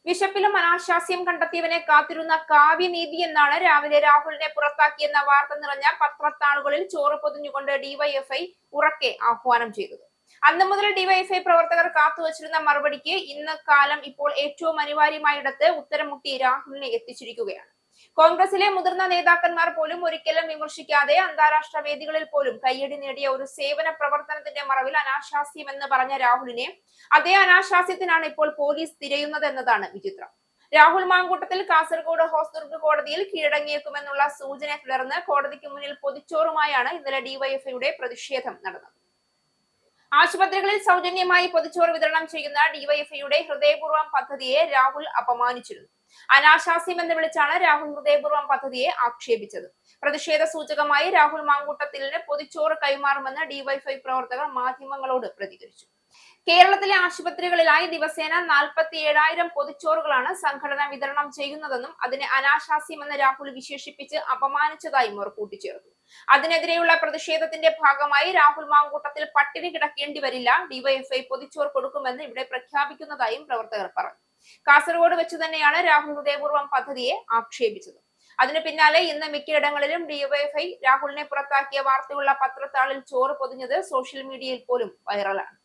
വിശപ്പിലും അനാശാസ്യം കണ്ടെത്തിയവനെ കാത്തിരുന്ന കാവ്യനീതി എന്നാണ് രാവിലെ രാഹുലിനെ പുറത്താക്കിയെന്ന വാർത്ത നിറഞ്ഞ പത്രത്താളുകളിൽ ചോറ് പൊതിഞ്ഞുകൊണ്ട് ഡിവൈഎഫ്ഐ ഉറക്കെ ആഹ്വാനം ചെയ്തത്. അന്നു മുതൽ ഡിവൈഎഫ്ഐ പ്രവർത്തകർ കാത്തുവച്ചിരുന്ന മറുപടിക്ക് ഇന്ന് കാലം ഇപ്പോൾ ഏറ്റവും അനിവാര്യമായിടത്ത് ഉത്തരം മുട്ടി രാഹുലിനെ എത്തിച്ചിരിക്കുകയാണ്. കോൺഗ്രസിലെ മുതിർന്ന നേതാക്കന്മാർ പോലും ഒരിക്കലും വിമർശിക്കാതെ അന്താരാഷ്ട്ര വേദികളിൽ പോലും കയ്യടി നേടിയ ഒരു സേവന പ്രവർത്തനത്തിന്റെ മറവിൽ അനാശാസ്യം എന്ന് പറഞ്ഞ രാഹുലിനെ അതേ അനാശാസ്യത്തിനാണ് ഇപ്പോൾ പോലീസ് തിരയുന്നത് എന്നതാണ് വിചിത്രം. രാഹുൽ മാങ്കൂട്ടത്തിൽ കാസർഗോഡ് ഹോസ്ദുർഗ് കോടതിയിൽ കീഴടങ്ങിയേക്കുമെന്നുള്ള സൂചനയെ തുടർന്ന് കോടതിക്ക് മുന്നിൽ പൊതിച്ചോറുമായാണ് ഇന്നലെ ഡിവൈഎഫ്ഐയുടെ പ്രതിഷേധം നടന്നത്. ആശുപത്രികളിൽ സൗജന്യമായി പൊതിച്ചോറ് വിതരണം ചെയ്യുന്ന ഡിവൈഎഫ്ഐയുടെ ഹൃദയപൂർവ്വം പദ്ധതിയെ രാഹുൽ അപമാനിച്ചിരുന്നു. അനാശാസ്യം എന്ന് വിളിച്ചാണ് രാഹുൽ ഹൃദയപൂർവ്വം പദ്ധതിയെ ആക്ഷേപിച്ചത്. പ്രതിഷേധ സൂചകമായി രാഹുൽ മാങ്കൂട്ടത്തിലിന് പൊതിച്ചോറ് കൈമാറുമെന്ന് ഡിവൈഎഫ്ഐ പ്രവർത്തകർ മാധ്യമങ്ങളോട് പ്രതികരിച്ചു. കേരളത്തിലെ ആശുപത്രികളിലായി ദിവസേന 47,000 പൊതിച്ചോറുകളാണ് സംഘടന വിതരണം ചെയ്യുന്നതെന്നും അതിനെ അനാശാസ്യമെന്ന് രാഹുൽ വിശേഷിപ്പിച്ച് അപമാനിച്ചതായും അവർ കൂട്ടിച്ചേർത്തു. അതിനെതിരെയുള്ള പ്രതിഷേധത്തിന്റെ ഭാഗമായി രാഹുൽ മാങ്കൂട്ടത്തിൽ പട്ടിണി കിടക്കേണ്ടി വരില്ല, ഡിവൈഎഫ്ഐ പൊതിച്ചോറ് കൊടുക്കുമെന്ന് ഇവിടെ പ്രഖ്യാപിക്കുന്നതായും പ്രവർത്തകർ പറഞ്ഞു. കാസർഗോഡ് വെച്ച് തന്നെയാണ് രാഹുൽ ഹൃദയപൂർവ്വം പദ്ധതിയെ ആക്ഷേപിച്ചത്. അതിനു പിന്നാലെ ഇന്ന് മിക്കയിടങ്ങളിലും ഡിവൈഎഫ്ഐ രാഹുലിനെ പുറത്താക്കിയ വാർത്തയുള്ള പത്രത്താളിൽ ചോറ് പൊതിഞ്ഞത് സോഷ്യൽ മീഡിയയിൽ പോലും വൈറലാണ്.